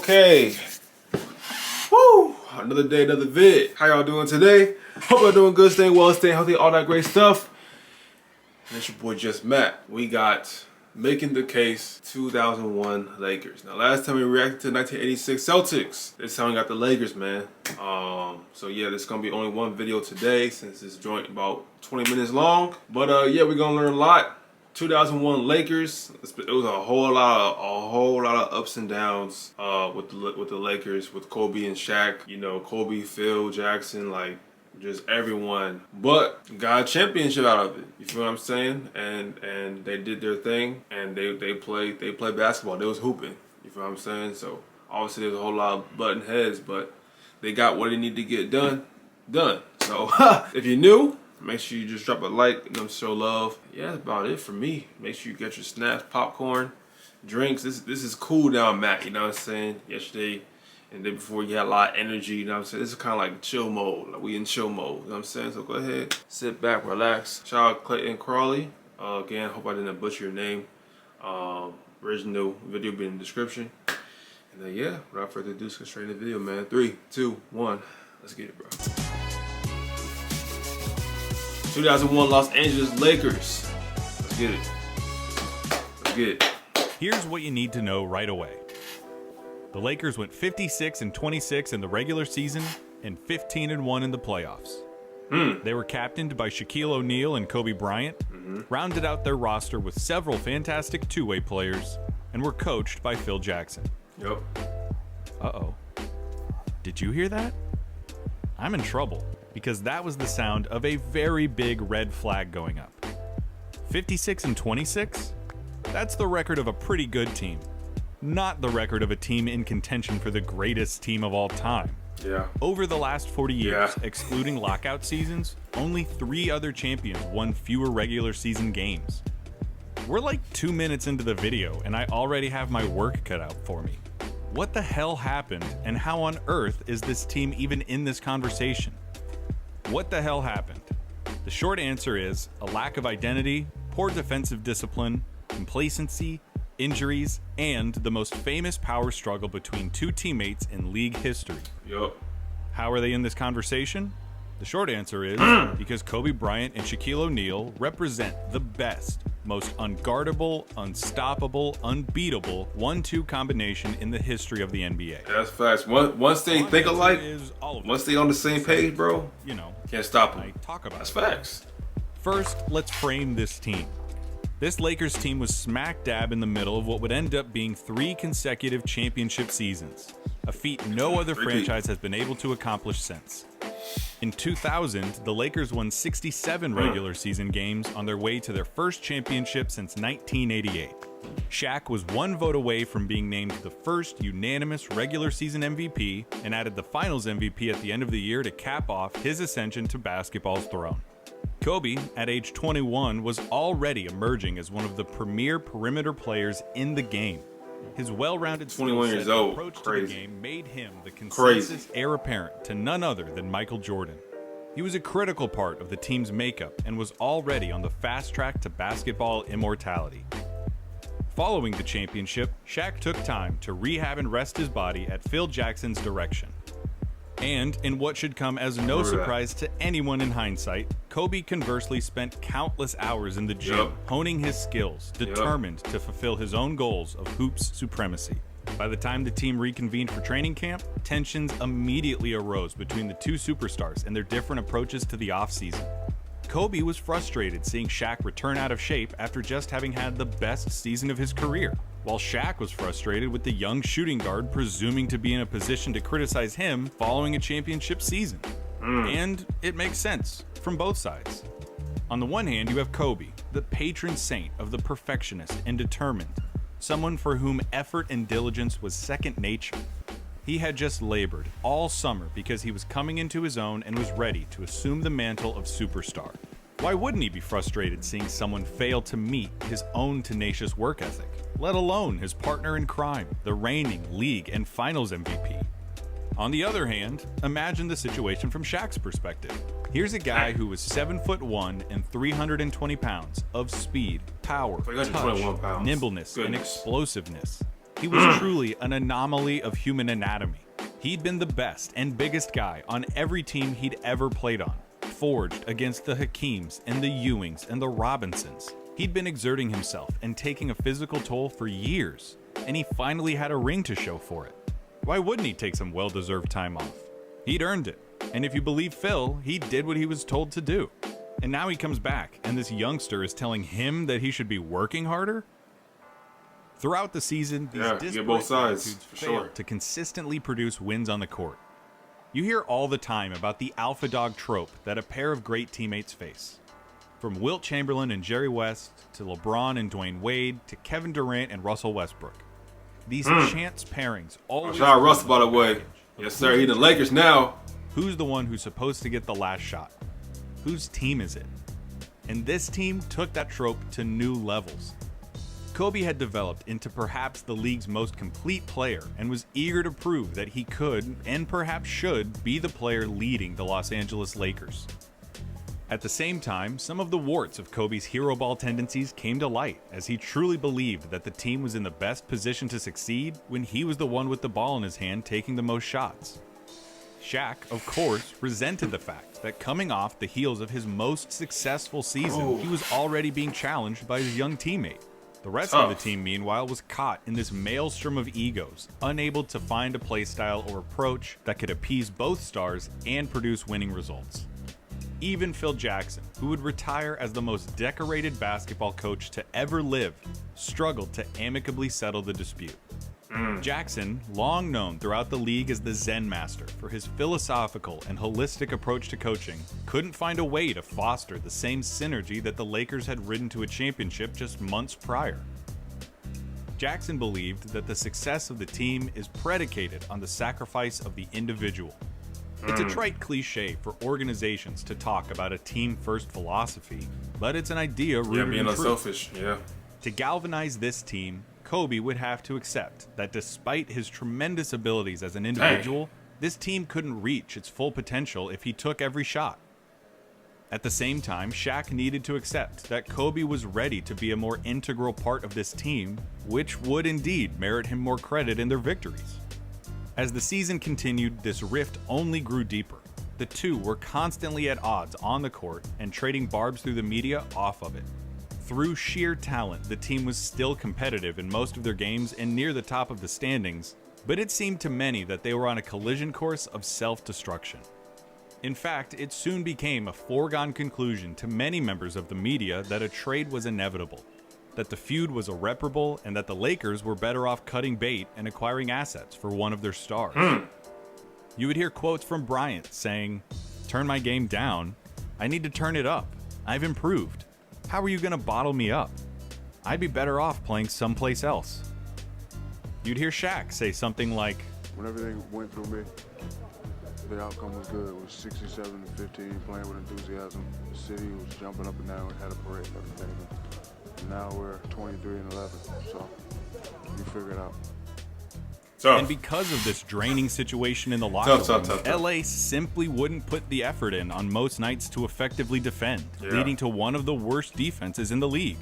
Okay. Woo! Another day, another vid. How y'all doing today? Hope y'all doing good, staying well, staying healthy, all that great stuff. And it's your boy JustMatt. We got Making the Case 2001 Lakers. Now, last time we reacted to 1986 Celtics. This time we got the Lakers, man. So yeah, there's gonna be only one video today since this joint about 20 minutes long. But yeah, we're gonna learn a lot. 2001 Lakers. It was a whole lot of ups and downs with the Lakers, with Kobe and Shaq. You know, Kobe, Phil Jackson, like just everyone. But got a championship out of it. You feel what I'm saying? And they did their thing, and they played basketball. They was hooping. You feel what I'm saying? So obviously there's a whole lot of button heads, but they got what they need to get done. So if you're new, make sure you just drop a like and show love. Yeah, that's about it for me. Make sure you get your snacks, popcorn, drinks. This is cool down, Matt. You know what I'm saying? Yesterday and the day before you had a lot of energy. You know what I'm saying? This is kind of like chill mode. Like we in chill mode. You know what I'm saying? So go ahead, sit back, relax. Shout out Clayton Crawley. Again, hope I didn't butcher your name. Original video be in the description. And then yeah, without further ado, let's get straight into the video, man. 3, 2, 1. Let's get it, bro. 2001 Los Angeles Lakers. Let's get it. Let's get it. Here's what you need to know right away. The Lakers went 56-26 in the regular season and 15-1 in the playoffs. They were captained by Shaquille O'Neal and Kobe Bryant, rounded out their roster with several fantastic two-way players, and were coached by Phil Jackson. Yep. Uh-oh. Did you hear that? I'm in trouble, because that was the sound of a very big red flag going up. 56-26? That's the record of a pretty good team. Not the record of a team in contention for the greatest team of all time. Yeah. Over the last 40 years, excluding lockout seasons, only 3 other champions won fewer regular season games. We're like 2 minutes into the video, and I already have my work cut out for me. What the hell happened, and how on earth is this team even in this conversation? What the hell happened? The short answer is a lack of identity, poor defensive discipline, complacency, injuries, and the most famous power struggle between 2 teammates in league history. Yup. How are they in this conversation? The short answer is because Kobe Bryant and Shaquille O'Neal represent the best, most unguardable, unstoppable, unbeatable 1-2 combination in the history of the NBA. That's facts. Once they think alike, once they on the same page, bro, you know, can't stop them. I talk about That's it. facts. First, let's frame this team. This Lakers team was smack dab in the middle of what would end up being 3 consecutive championship seasons, a feat no other franchise has been able to accomplish since. In 2000, the Lakers won 67 regular season games on their way to their first championship since 1988. Shaq was 1 vote away from being named the first unanimous regular season MVP and added the finals MVP at the end of the year to cap off his ascension to basketball's throne. Kobe, at age 21, was already emerging as one of the premier perimeter players in the game. His well-rounded 21 years skill set old. and approach Crazy. to the game made him the consensus heir apparent to none other than Michael Jordan. He was a critical part of the team's makeup and was already on the fast track to basketball immortality. Following the championship, Shaq took time to rehab and rest his body at Phil Jackson's direction. And in what should come as no surprise to anyone in hindsight, Kobe conversely spent countless hours in the gym honing his skills, determined to fulfill his own goals of hoops supremacy. By the time the team reconvened for training camp, tensions immediately arose between the 2 superstars and their different approaches to the offseason. Kobe was frustrated seeing Shaq return out of shape after just having had the best season of his career, while Shaq was frustrated with the young shooting guard presuming to be in a position to criticize him following a championship season. And it makes sense from both sides. On the one hand, you have Kobe, the patron saint of the perfectionist and determined, someone for whom effort and diligence was second nature. He had just labored all summer because he was coming into his own and was ready to assume the mantle of superstar. Why wouldn't he be frustrated seeing someone fail to meet his own tenacious work ethic, let alone his partner in crime, the reigning league and finals MVP? On the other hand, imagine the situation from Shaq's perspective. Here's a guy who was 7'1" and 320 pounds of speed, power, touch, nimbleness, and explosiveness. He was truly an anomaly of human anatomy. He'd been the best and biggest guy on every team he'd ever played on, forged against the Hakeems and the Ewings and the Robinsons. He'd been exerting himself and taking a physical toll for years, and he finally had a ring to show for it. Why wouldn't he take some well-deserved time off? He'd earned it, and if you believe Phil, he did what he was told to do. And now he comes back, and this youngster is telling him that he should be working harder? Throughout the season, these disparate both sides, attitudes for failed sure. to consistently produce wins on the court. You hear all the time about the alpha dog trope that a pair of great teammates face. From Wilt Chamberlain and Jerry West, to LeBron and Dwayne Wade, to Kevin Durant and Russell Westbrook. These chance pairings always... Shout out Russ, by the way. Yes, sir. He the Lakers now. Who's the one who's supposed to get the last shot? Whose team is it? And this team took that trope to new levels. Kobe had developed into perhaps the league's most complete player and was eager to prove that he could, and perhaps should, be the player leading the Los Angeles Lakers. At the same time, some of the warts of Kobe's hero ball tendencies came to light as he truly believed that the team was in the best position to succeed when he was the one with the ball in his hand taking the most shots. Shaq, of course, resented the fact that coming off the heels of his most successful season, he was already being challenged by his young teammate. The rest of the team, meanwhile, was caught in this maelstrom of egos, unable to find a playstyle or approach that could appease both stars and produce winning results. Even Phil Jackson, who would retire as the most decorated basketball coach to ever live, struggled to amicably settle the dispute. Jackson, long known throughout the league as the Zen Master for his philosophical and holistic approach to coaching, couldn't find a way to foster the same synergy that the Lakers had ridden to a championship just months prior. Jackson believed that the success of the team is predicated on the sacrifice of the individual. It's a trite cliche for organizations to talk about a team-first philosophy, but it's an idea rooted being in truth. unselfish. Yeah. To galvanize this team, Kobe would have to accept that despite his tremendous abilities as an individual, this team couldn't reach its full potential if he took every shot. At the same time, Shaq needed to accept that Kobe was ready to be a more integral part of this team, which would indeed merit him more credit in their victories. As the season continued, this rift only grew deeper. The two were constantly at odds on the court and trading barbs through the media off of it. Through sheer talent, the team was still competitive in most of their games and near the top of the standings, but it seemed to many that they were on a collision course of self-destruction. In fact, it soon became a foregone conclusion to many members of the media that a trade was inevitable, that the feud was irreparable, and that the Lakers were better off cutting bait and acquiring assets for one of their stars. You would hear quotes from Bryant saying, "Turn my game down? I need to turn it up. I've improved. How are you going to bottle me up? I'd be better off playing someplace else." You'd hear Shaq say something like, "When everything went through me, the outcome was good. It was 67-15, playing with enthusiasm. The city was jumping up and down. We had a parade and everything. And now we're 23-11, so you figure it out." Tough. And because of this draining situation in the locker room, LA simply wouldn't put the effort in on most nights to effectively defend, leading to one of the worst defenses in the league.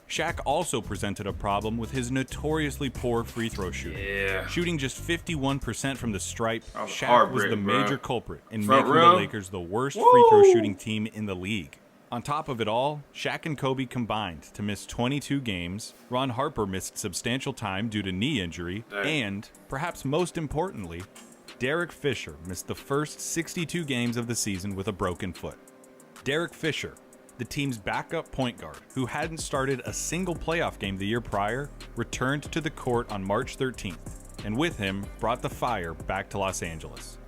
Shaq also presented a problem with his notoriously poor free throw shooting. Shooting just 51% from the stripe, Shaq was the major culprit in making the Lakers the worst free throw shooting team in the league. On top of it all, Shaq and Kobe combined to miss 22 games, Ron Harper missed substantial time due to knee injury, and, perhaps most importantly, Derek Fisher missed the first 62 games of the season with a broken foot. Derek Fisher, the team's backup point guard, who hadn't started a single playoff game the year prior, returned to the court on March 13th, and with him brought the fire back to Los Angeles.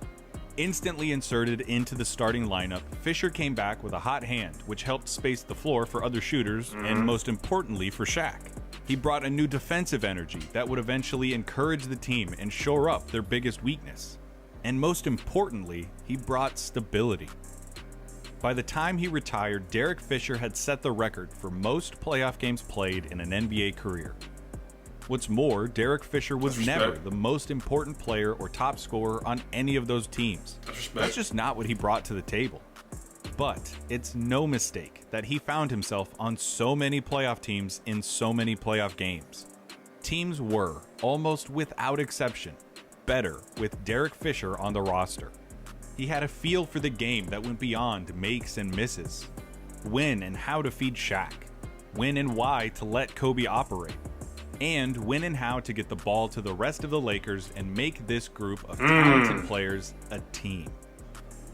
Instantly inserted into the starting lineup, Fisher came back with a hot hand, which helped space the floor for other shooters, and most importantly for Shaq. He brought a new defensive energy that would eventually encourage the team and shore up their biggest weakness. And most importantly, he brought stability. By the time he retired, Derek Fisher had set the record for most playoff games played in an NBA career. What's more, Derek Fisher was never the most important player or top scorer on any of those teams. That's just not what he brought to the table. But it's no mistake that he found himself on so many playoff teams in so many playoff games. teams were, almost without exception, better with Derek Fisher on the roster. He had a feel for the game that went beyond makes and misses. When and how to feed Shaq. When and why to let Kobe operate. And when and how to get the ball to the rest of the Lakers and make this group of talented players a team.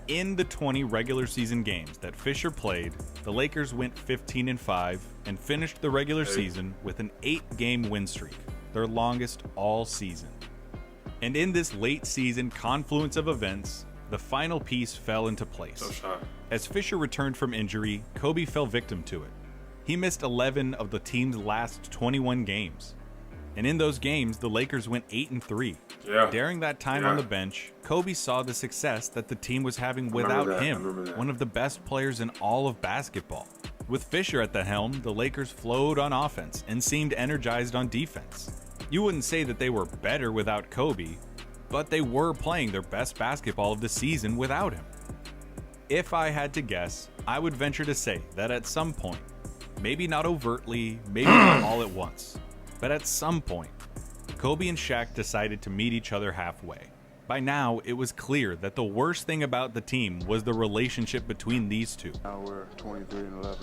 In the 20 regular season games that Fisher played, the Lakers went 15-5 and finished the regular season with an 8-game win streak, their longest all season. And in this late season confluence of events, the final piece fell into place. As Fisher returned from injury, Kobe fell victim to it. He missed 11 of the team's last 21 games. And in those games, the Lakers went 8-3. During that time on the bench, Kobe saw the success that the team was having without him, one of the best players in all of basketball. With Fisher at the helm, the Lakers flowed on offense and seemed energized on defense. You wouldn't say that they were better without Kobe, but they were playing their best basketball of the season without him. If I had to guess, I would venture to say that at some point, maybe not overtly, maybe not all at once, but at some point, Kobe and Shaq decided to meet each other halfway. By now, it was clear that the worst thing about the team was the relationship between these two. Now we're 23-11.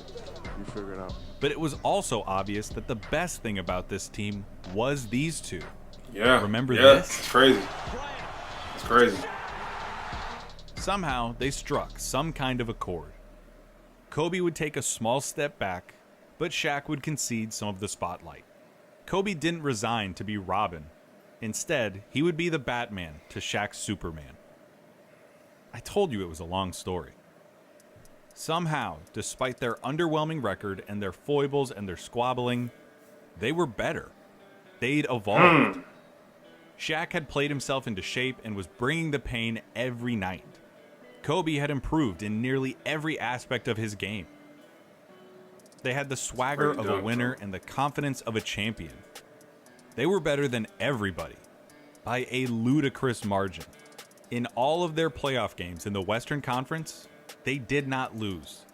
You figure it out. But it was also obvious that the best thing about this team was these two. Remember this? It's crazy. It's crazy. Somehow, they struck some kind of accord. Kobe would take a small step back, but Shaq would concede some of the spotlight. Kobe didn't resign to be Robin. Instead, he would be the Batman to Shaq's Superman. I told you it was a long story. Somehow, despite their underwhelming record and their foibles and their squabbling, they were better. They'd evolved. Shaq had played himself into shape and was bringing the pain every night. Kobe had improved in nearly every aspect of his game. They had the swagger of a winner and the confidence of a champion. They were better than everybody, by a ludicrous margin. In all of their playoff games in the Western Conference, they did not lose.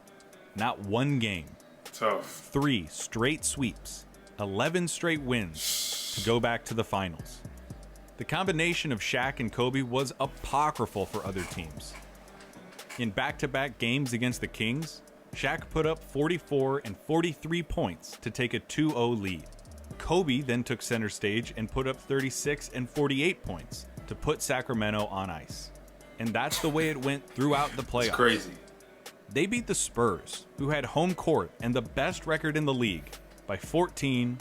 Not one game. Tough. 3 straight sweeps, 11 straight wins to go back to the finals. The combination of Shaq and Kobe was apocryphal for other teams. In back-to-back games against the Kings, Shaq put up 44 and 43 points to take a 2-0 lead. Kobe then took center stage and put up 36 and 48 points to put Sacramento on ice. And that's the way it went throughout the playoffs. It's crazy. They beat the Spurs, who had home court and the best record in the league, by 14,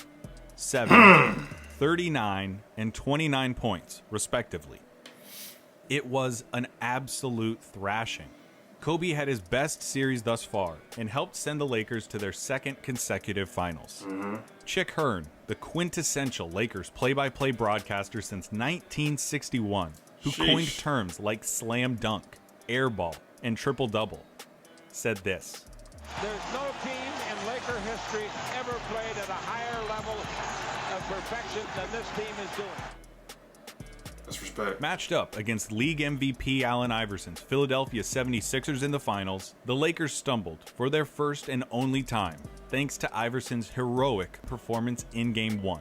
7, 39, and 29 points, respectively. It was an absolute thrashing. Kobe had his best series thus far and helped send the Lakers to their second consecutive finals. Chick Hearn, the quintessential Lakers play-by-play broadcaster since 1961, who coined terms like slam dunk, air ball, and triple-double, said this. There's no team in Laker history ever played at a higher level of perfection than this team is doing. That's respect. Matched up against league MVP Allen Iverson's Philadelphia 76ers in the finals, the Lakers stumbled for their first and only time, thanks to Iverson's heroic performance in Game 1.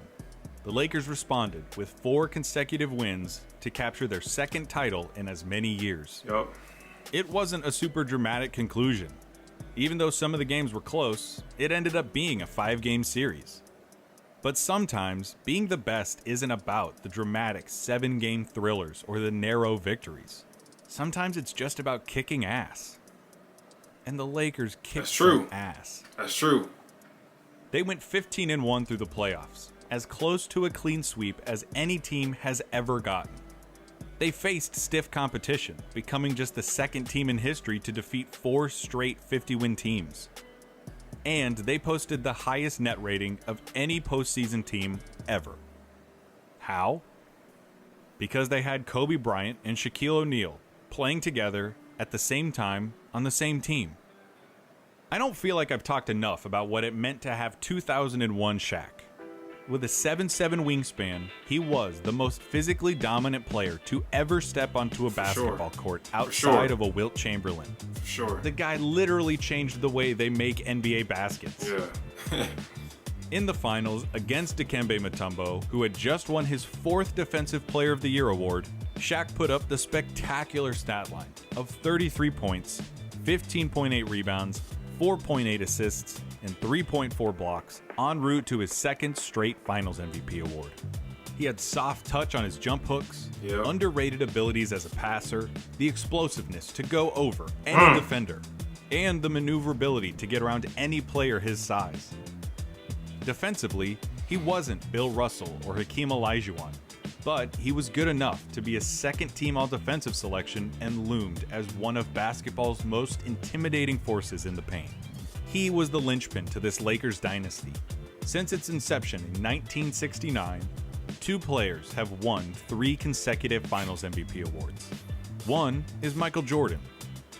The Lakers responded with 4 consecutive wins to capture their second title in as many years. It wasn't a super dramatic conclusion. Even though some of the games were close, it ended up being a 5-game series. But sometimes, being the best isn't about the dramatic 7-game thrillers or the narrow victories. Sometimes it's just about kicking ass. And the Lakers kicked some ass. That's true. They went 15-1 through the playoffs, as close to a clean sweep as any team has ever gotten. They faced stiff competition, becoming just the second team in history to defeat 4 straight 50-win teams. And they posted the highest net rating of any postseason team ever. How? Because they had Kobe Bryant and Shaquille O'Neal playing together at the same time on the same team. I don't feel like I've talked enough about what it meant to have 2001 Shaq. With a 7'7" wingspan, he was the most physically dominant player to ever step onto a basketball court outside of a Wilt Chamberlain. For sure. The guy literally changed the way they make NBA baskets. In the finals, against Dikembe Mutombo, who had just won his 4th Defensive Player of the Year award, Shaq put up the spectacular stat line of 33 points, 15.8 rebounds, 4.8 assists, and 3.4 blocks, en route to his 2nd straight Finals MVP award. He had soft touch on his jump hooks, underrated abilities as a passer, the explosiveness to go over any defender, and the maneuverability to get around any player his size. Defensively, he wasn't Bill Russell or Hakeem Olajuwon, but he was good enough to be a 2nd-team All-Defensive selection and loomed as one of basketball's most intimidating forces in the paint. He was the linchpin to this Lakers dynasty. Since its inception in 1969, 2 players have won 3 consecutive Finals MVP awards. One is Michael Jordan.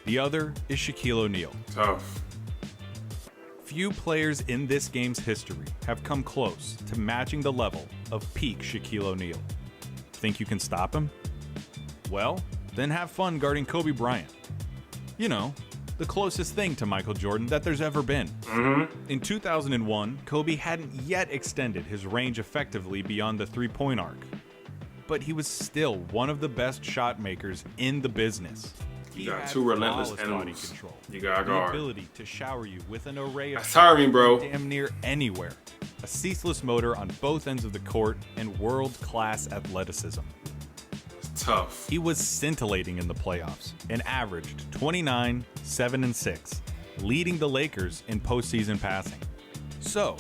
The other is Shaquille O'Neal. Tough. Few players in this game's history have come close to matching the level of peak Shaquille O'Neal. Think you can stop him? Well, then have fun guarding Kobe Bryant. You know, the closest thing to Michael Jordan that there's ever been. In 2001, Kobe hadn't yet extended his range effectively beyond the three-point arc, but he was still one of the best shot makers in the business. You got 2 relentless body animals. control, You got the guard. ability to shower you with an array of That's tiring, bro. damn near anywhere, a ceaseless motor on both ends of the court, and world-class athleticism. It's tough. He was scintillating in the playoffs and averaged 29, 7, and 6, leading the Lakers in postseason passing. So,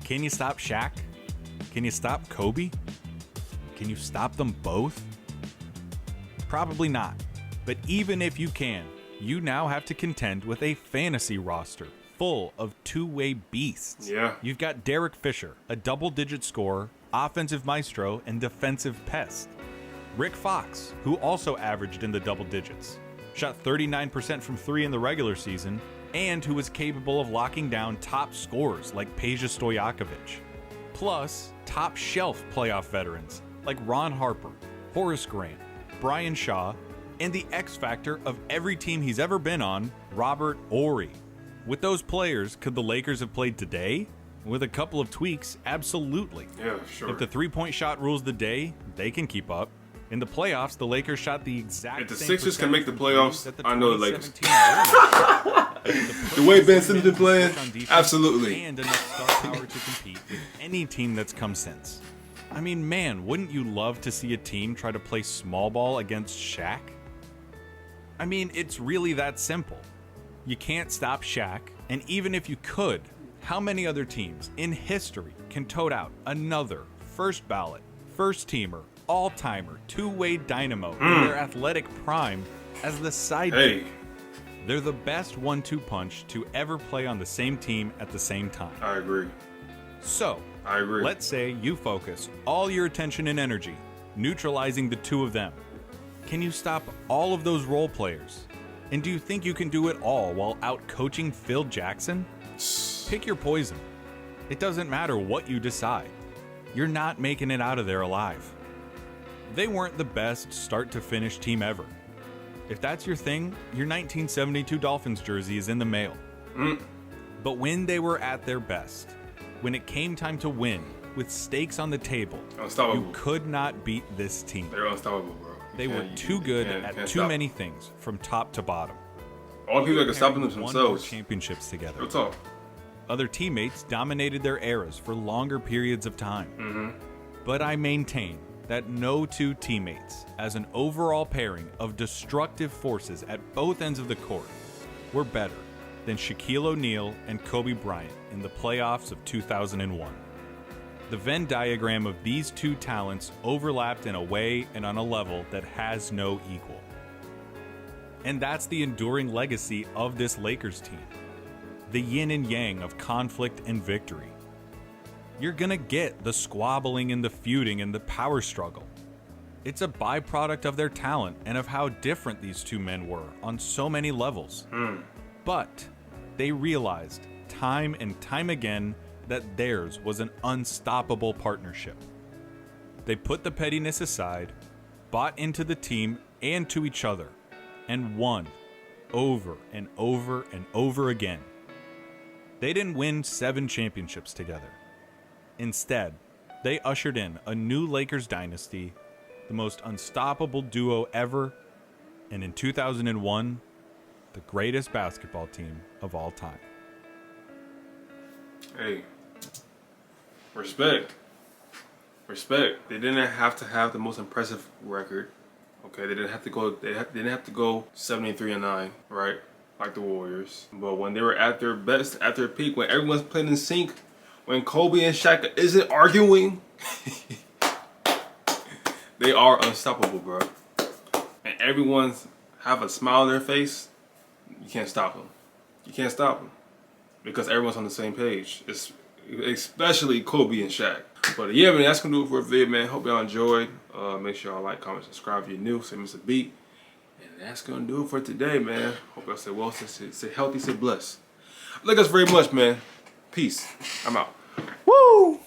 can you stop Shaq? Can you stop Kobe? Can you stop them both? Probably not. But even if you can, you now have to contend with a fantasy roster full of two-way beasts. Yeah. You've got Derek Fisher, a double-digit scorer, offensive maestro, and defensive pest. Rick Fox, who also averaged in the double digits, shot 39% from 3 in the regular season, and who was capable of locking down top scorers like Peja Stojakovic. Plus, top-shelf playoff veterans like Ron Harper, Horace Grant, Brian Shaw, and the X factor of every team he's ever been on, Robert Horry. With those players, could the Lakers have played today? With a couple of tweaks, absolutely. Yeah, sure. If the three-point shot rules the day, they can keep up. In the playoffs, the Lakers shot the exact If the same Sixers can make the percentage from playoffs, threes that I know the Lakers. 2017 Warriors. The way Ben Simmons been playing, On defense, absolutely. And enough star power to compete with any team that's come since. I mean, man, wouldn't you love to see a team try to play small ball against Shaq? I mean, it's really that simple. You can't stop Shaq, and even if you could, how many other teams in history can tote out another first ballot, first teamer, all-timer, two-way dynamo in their athletic prime as the side Hey, They're the best 1-2 punch to ever play on the same team at the same time. I agree. So, I agree. let's say you focus all your attention and energy, neutralizing the two of them. Can you stop all of those role players? And do you think you can do it all while out coaching Phil Jackson? Pick your poison. It doesn't matter what you decide. You're not making it out of there alive. They weren't the best start-to-finish team ever. If that's your thing, your 1972 Dolphins jersey is in the mail. But when they were at their best, when it came time to win, with stakes on the table, Unstoppable. you could not beat this team. They're unstoppable, bro. They were too good at too many things, from top to bottom. All people that can stop them Won more themselves. championships together. Real talk. Other teammates dominated their eras for longer periods of time. But I maintain that no two teammates, as an overall pairing of destructive forces at both ends of the court, were better than Shaquille O'Neal and Kobe Bryant in the playoffs of 2001. The Venn diagram of these two talents overlapped in a way and on a level that has no equal. And that's the enduring legacy of this Lakers team. The yin and yang of conflict and victory. You're gonna get the squabbling and the feuding and the power struggle. It's a byproduct of their talent and of how different these two men were on so many levels. But they realized time and time again that theirs was an unstoppable partnership. They put the pettiness aside, bought into the team and to each other, and won over and over and over again. They didn't win 7 championships together. Instead, they ushered in a new Lakers dynasty, the most unstoppable duo ever, and in 2001, the greatest basketball team of all time. Hey, respect. Respect. They didn't have to have the most impressive record. Okay, they didn't have to go. They didn't have to go 73-9, right? Like the Warriors. But when they were at their best, at their peak, when everyone's playing in sync, when Kobe and Shaq isn't arguing, they are unstoppable, bro. And everyone's have a smile on their face. You can't stop them. You can't stop them because everyone's on the same page. It's especially Kobe and Shaq. But yeah, man, that's gonna do it for a video, man. Hope y'all enjoyed. Make sure y'all like, comment, subscribe if you're new. Send us a beat. And that's gonna do it for today, man. Hope y'all stay well, stay healthy, stay blessed. Thank us very much, man. Peace. I'm out. Woo!